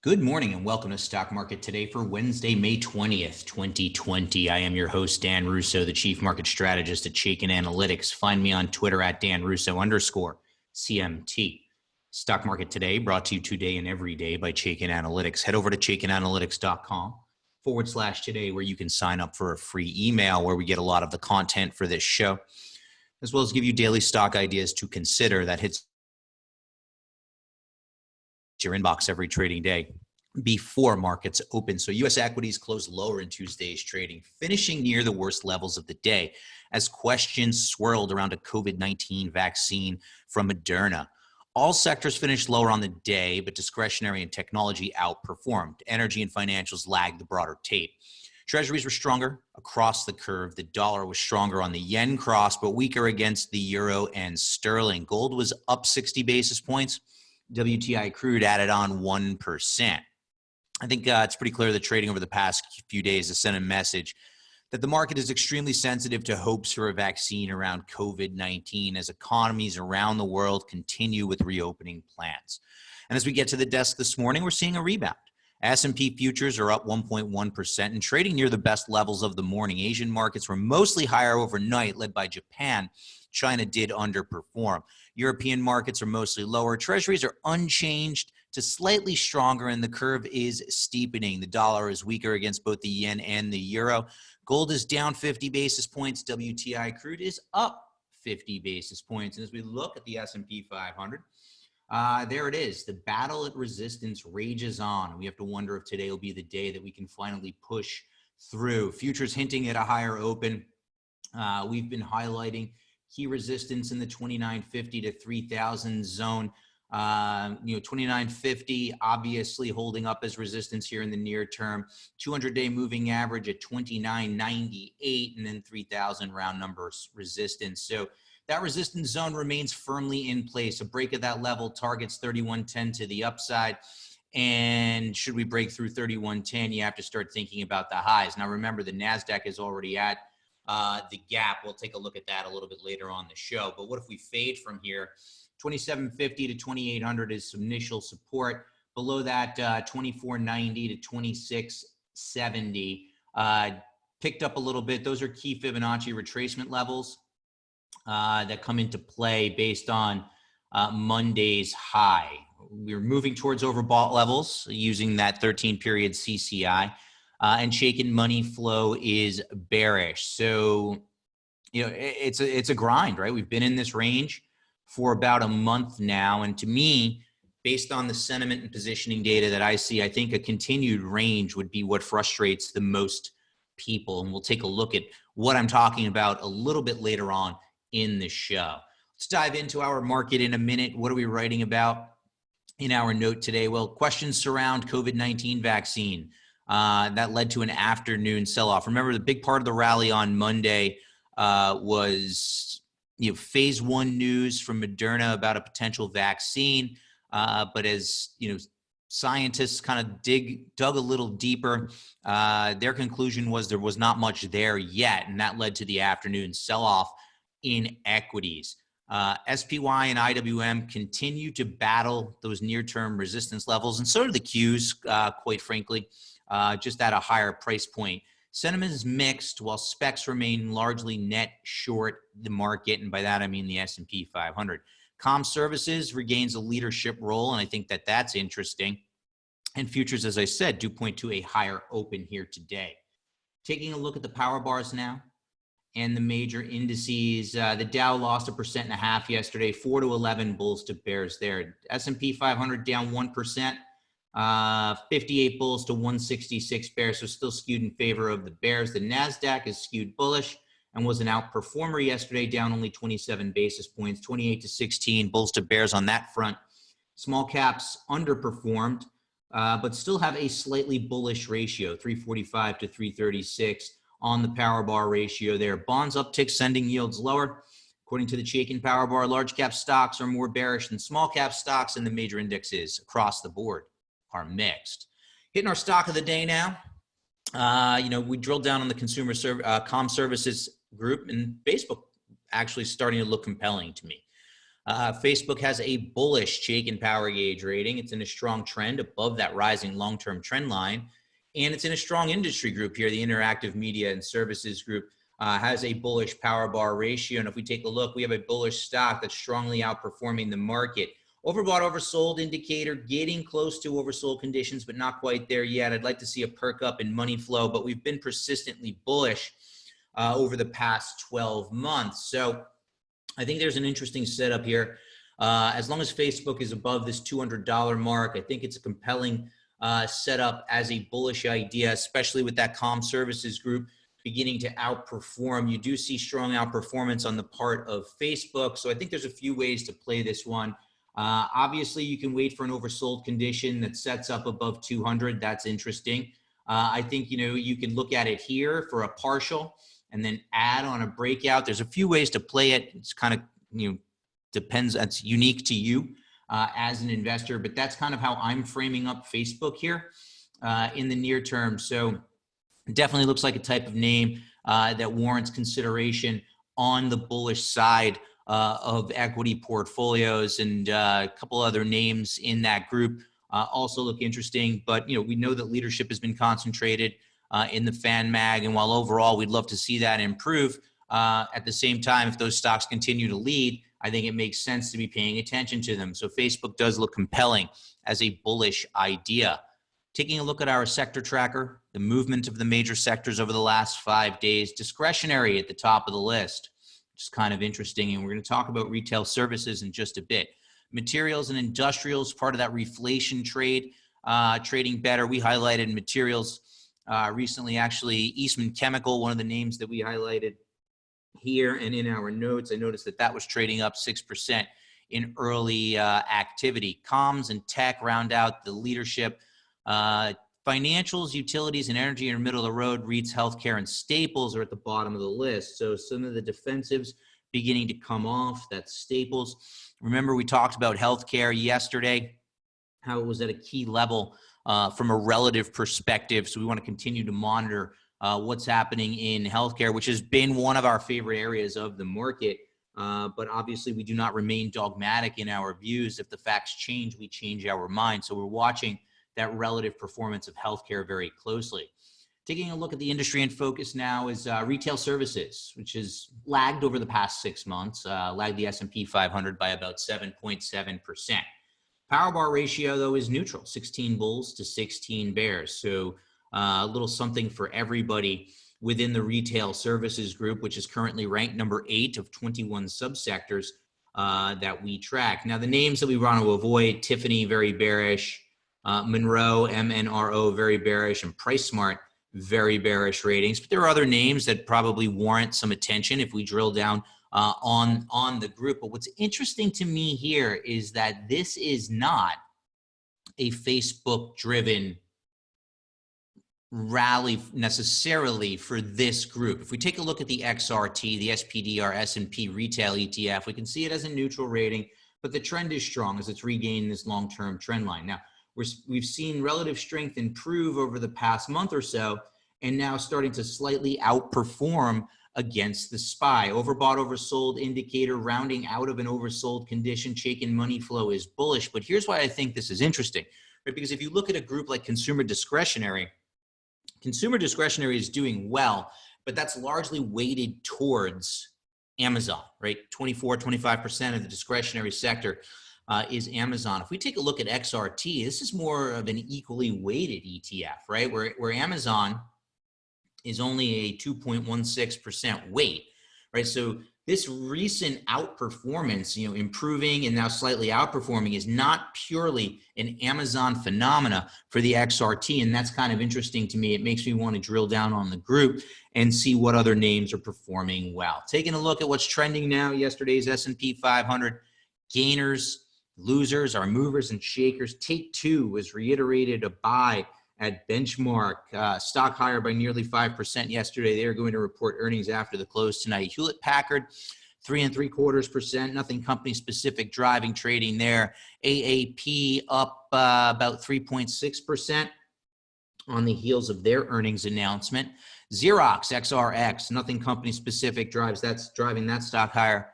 Good morning and welcome to Stock Market Today for Wednesday, May 20th, 2020. I am your host, Dan Russo, the Chief Market Strategist at Chaikin Analytics. Find me on Twitter at @DanRusso_CMT. Stock Market Today brought to you today and every day by Chaikin Analytics. Head over to chaikinanalytics.com/today where you can sign up for a free email where we get a lot of the content for this show, as well as give you daily stock ideas to consider that hits your inbox every trading day before markets open. So U.S. equities closed lower in Tuesday's trading, finishing near the worst levels of the day as questions swirled around a COVID-19 vaccine from Moderna. All sectors finished lower on the day, but discretionary and technology outperformed. Energy and financials lagged the broader tape. Treasuries were stronger across the curve. The dollar was stronger on the yen cross, but weaker against the euro and sterling. Gold was up 60 basis points. WTI crude added on 1%. I think it's pretty clear that trading over the past few days has sent a message that the market is extremely sensitive to hopes for a vaccine around COVID-19 as economies around the world continue with reopening plans. And as we get to the desk this morning, we're seeing a rebound. S&P futures are up 1.1% and trading near the best levels of the morning. Asian markets were mostly higher overnight, led by Japan. China did underperform. European markets are mostly lower. Treasuries are unchanged to slightly stronger, and the curve is steepening. The dollar is weaker against both the yen and the euro. Gold is down 50 basis points. WTI crude is up 50 basis points. And as we look at the S&P 500, there it is. The battle at resistance rages on. We have to wonder if today will be the day that we can finally push through. Futures hinting at a higher open. We've been highlighting key resistance in the 2950 to 3000 zone. 2950 obviously holding up as resistance here in the near term. 200-day moving average at 2998, and then 3000 round numbers resistance. So that resistance zone remains firmly in place. A break of that level targets 3110 to the upside. And should we break through 3110, you have to start thinking about the highs. Now remember, the NASDAQ is already at the gap. We'll take a look at that a little bit later on the show. But what if we fade from here? 2750 to 2800 is some initial support. Below that, 2490 to 2670 picked up a little bit. Those are key Fibonacci retracement levels that come into play based on Monday's high. We're moving towards overbought levels using that 13-period CCI. And Chaikin money flow is bearish. So, it's a grind, right? We've been in this range for about a month now. And to me, based on the sentiment and positioning data that I see, I think a continued range would be what frustrates the most people. And we'll take a look at what I'm talking about a little bit later on in the show. Let's dive into our market in a minute. What are we writing about in our note today? Well, questions surround COVID-19 vaccine. That led to an afternoon sell-off. Remember, the big part of the rally on Monday was phase 1 news from Moderna about a potential vaccine. But as scientists kind of dug a little deeper, their conclusion was there was not much there yet, and that led to the afternoon sell-off in equities. SPY and IWM continue to battle those near-term resistance levels, and so do the Qs, quite frankly. Just at a higher price point. Sentiment is mixed while specs remain largely net short the market, and by that I mean the S&P 500. Comm services regains a leadership role, and I think that that's interesting. And futures, as I said, do point to a higher open here today. Taking a look at the power bars now and the major indices, the Dow lost 1.5% yesterday, 4 to 11 bulls to bears there. S&P 500 down 1%. 58 bulls to 166 bears, so still skewed in favor of the bears. The NASDAQ is skewed bullish and was an outperformer yesterday, down only 27 basis points, 28 to 16 bulls to bears on that front. Small caps underperformed, but still have a slightly bullish ratio, 345 to 336 on the power bar ratio there. Bonds uptick, sending yields lower. According to the Chaikin Power Bar, large cap stocks are more bearish than small cap stocks, and the major indexes across the board are mixed. Hitting our stock of the day now. We drilled down on the consumer comm services group, and Facebook actually starting to look compelling to me. Facebook has a bullish Chaikin power gauge rating. It's in a strong trend above that rising long-term trend line. And it's in a strong industry group here. The Interactive Media and Services Group has a bullish power bar ratio. And if we take a look, we have a bullish stock that's strongly outperforming the market. Overbought, oversold indicator, getting close to oversold conditions, but not quite there yet. I'd like to see a perk up in money flow, but we've been persistently bullish over the past 12 months. So I think there's an interesting setup here. As long as Facebook is above this $200 mark, I think it's a compelling setup as a bullish idea, especially with that comm services group beginning to outperform. You do see strong outperformance on the part of Facebook. So I think there's a few ways to play this one. Obviously, you can wait for an oversold condition that sets up above 200. That's interesting. I think, you can look at it here for a partial and then add on a breakout. There's a few ways to play it. It's kind of, depends. That's unique to you as an investor, but that's kind of how I'm framing up Facebook here in the near term. So definitely looks like a type of name that warrants consideration on the bullish side of equity portfolios, and a couple other names in that group also look interesting. But we know that leadership has been concentrated in the fan mag, and while overall we'd love to see that improve, at the same time, if those stocks continue to lead, I think it makes sense to be paying attention to them. So Facebook does look compelling as a bullish idea. Taking a look at our sector tracker, the movement of the major sectors over the last 5 days, discretionary at the top of the list, which is kind of interesting. And we're going to talk about retail services in just a bit. Materials and industrials, part of that reflation trade, trading better. We highlighted materials recently, actually. Eastman Chemical, one of the names that we highlighted here and in our notes. I noticed that was trading up 6% in early activity. Comms and tech round out the leadership. Financials, utilities, and energy are in the middle of the road. REITs, healthcare, and staples are at the bottom of the list. So some of the defensives beginning to come off. That's staples. Remember, we talked about healthcare yesterday, how it was at a key level from a relative perspective. So we want to continue to monitor what's happening in healthcare, which has been one of our favorite areas of the market. But obviously, we do not remain dogmatic in our views. If the facts change, we change our mind. So we're watching that relative performance of healthcare very closely. Taking a look at the industry in focus now is retail services, which has lagged over the past 6 months, lagged the S&P 500 by about 7.7%. Power bar ratio, though, is neutral, 16 bulls to 16 bears. So a little something for everybody within the retail services group, which is currently ranked number 8 of 21 subsectors that we track. Now, the names that we want to avoid: Tiffany, very bearish; Monroe, MNRO, very bearish; and PriceSmart, very bearish ratings. But there are other names that probably warrant some attention if we drill down on the group. But what's interesting to me here is that this is not a Facebook-driven rally necessarily for this group. If we take a look at the XRT, the SPDR S&P retail ETF, we can see it as a neutral rating, but the trend is strong as it's regained this long-term trend line. Now, we've seen relative strength improve over the past month or so, and now starting to slightly outperform against the SPY. Overbought, oversold indicator rounding out of an oversold condition. Chaikin money flow is bullish, but here's why I think this is interesting, right? Because if you look at a group like consumer discretionary is doing well, but that's largely weighted towards Amazon, right? 25% of the discretionary sector is Amazon. If we take a look at XRT, this is more of an equally weighted ETF, right? Where Amazon is only a 2.16% weight, right? So this recent outperformance, improving and now slightly outperforming, is not purely an Amazon phenomena for the XRT. And that's kind of interesting to me. It makes me want to drill down on the group and see what other names are performing well. Taking a look at what's trending now, yesterday's S&P 500 gainers, losers are movers and shakers. Take Two was reiterated a buy at benchmark, stock higher by nearly 5% yesterday. They are going to report earnings after the close tonight. Hewlett Packard, 3.75%. Nothing company specific driving trading there. AAP up about 3.6% on the heels of their earnings announcement. Xerox, XRX, nothing company specific driving that stock higher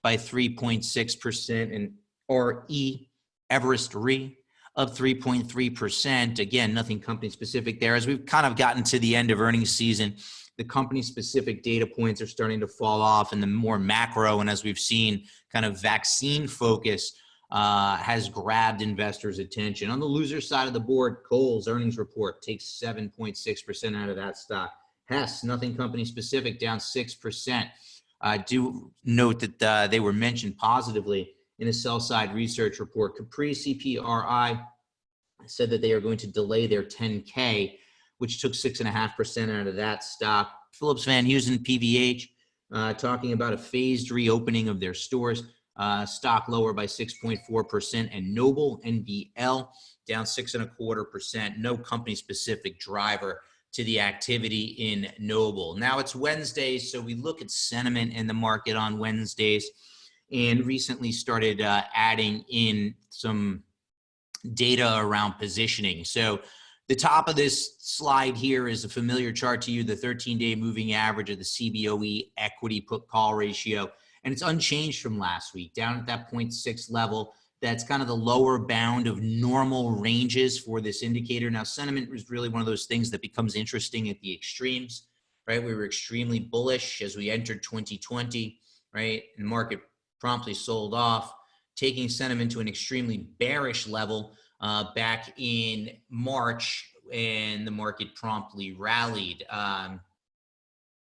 by 3.6%, and RE, Everest Re, up 3.3%. Again, nothing company specific there. As we've kind of gotten to the end of earnings season, the company specific data points are starting to fall off, and the more macro, and as we've seen, kind of vaccine focus has grabbed investors' attention. On the loser side of the board, Kohl's earnings report takes 7.6% out of that stock. Hess, nothing company specific, down 6%. Do note that they were mentioned positively in a sell-side research report. Capri CPRI said that they are going to delay their 10K, which took 6.5% out of that stock. Phillips Van Heusen PVH talking about a phased reopening of their stores. Stock lower by 6.4%, and Noble NBL down 6.25%. No company specific driver to the activity in Noble. Now it's Wednesday, so we look at sentiment in the market on Wednesdays, and recently started adding in some data around positioning. So the top of this slide here is a familiar chart to you, the 13-day moving average of the CBOE equity put call ratio. And it's unchanged from last week, down at that 0.6 level. That's kind of the lower bound of normal ranges for this indicator. Now, sentiment was really one of those things that becomes interesting at the extremes, right? We were extremely bullish as we entered 2020, right? And the market promptly sold off, taking sentiment to an extremely bearish level back in March, and the market promptly rallied.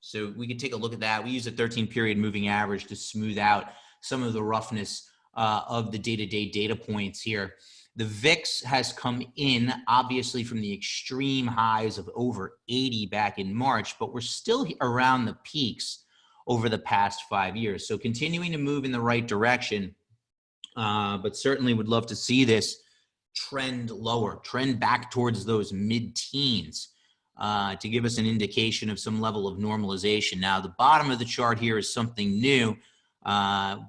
So we could take a look at that. We use a 13-period moving average to smooth out some of the roughness of the day-to-day data points here. The VIX has come in, obviously, from the extreme highs of over 80 back in March, but we're still around the peaks over the past 5 years. So continuing to move in the right direction, but certainly would love to see this trend lower, trend back towards those mid-teens to give us an indication of some level of normalization. Now, the bottom of the chart here is something new.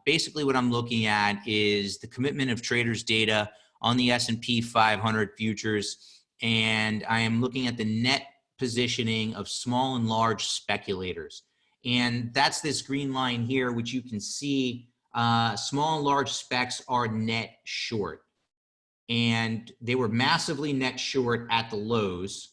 Basically, what I'm looking at is the commitment of traders data on the S&P 500 futures, and I am looking at the net positioning of small and large speculators. And that's this green line here, which you can see small and large specs are net short. And they were massively net short at the lows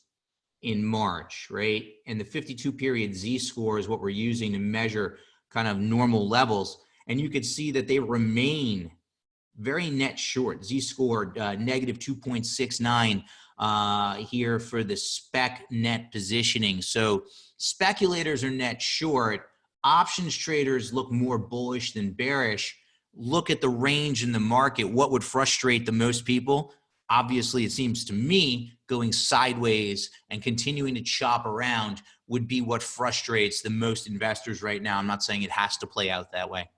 in March, right? And the 52-period Z-score is what we're using to measure kind of normal levels. And you could see that they remain very net short. Z-score negative 2.69 here for the spec net positioning. So speculators are net short. Options traders look more bullish than bearish. Look at the range in the market. What would frustrate the most people? Obviously, it seems to me going sideways and continuing to chop around would be what frustrates the most investors right now. I'm not saying it has to play out that way,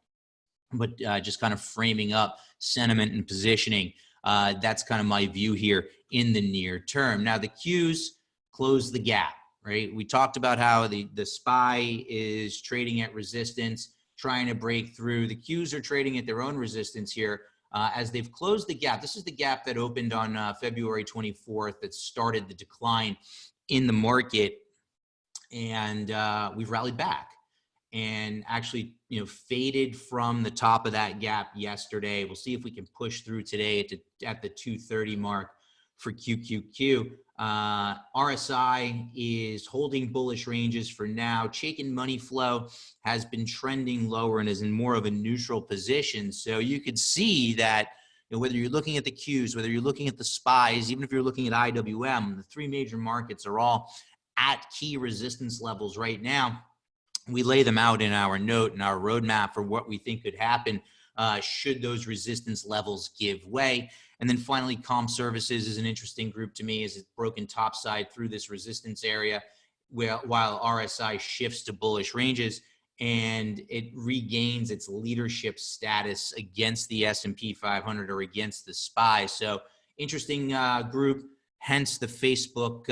but just kind of framing up sentiment and positioning. That's kind of my view here in the near term. Now, the Qs close the gap, right? We talked about how the SPY is trading at resistance, trying to break through. The Qs are trading at their own resistance here as they've closed the gap. This is the gap that opened on February 24th that started the decline in the market, and we've rallied back and actually, faded from the top of that gap yesterday. We'll see if we can push through today at the 230 mark for QQQ. RSI is holding bullish ranges for now. Chaikin money flow has been trending lower and is in more of a neutral position. So you could see that whether you're looking at the Qs, whether you're looking at the SPYs, even if you're looking at IWM, the three major markets are all at key resistance levels right now. We lay them out in our note and our roadmap for what we think could happen should those resistance levels give way. And then finally, Comm Services is an interesting group to me as it's broken topside through this resistance area while RSI shifts to bullish ranges and it regains its leadership status against the S&P 500 or against the SPY. So interesting group, hence the Facebook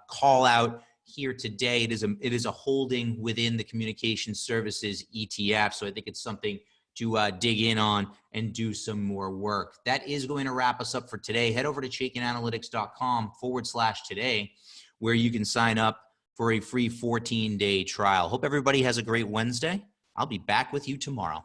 call out here today. It is a holding within the communication services ETF. So I think it's something to dig in on and do some more work. That is going to wrap us up for today. Head over to chaikinanalytics.com/today, where you can sign up for a free 14-day trial. Hope everybody has a great Wednesday. I'll be back with you tomorrow.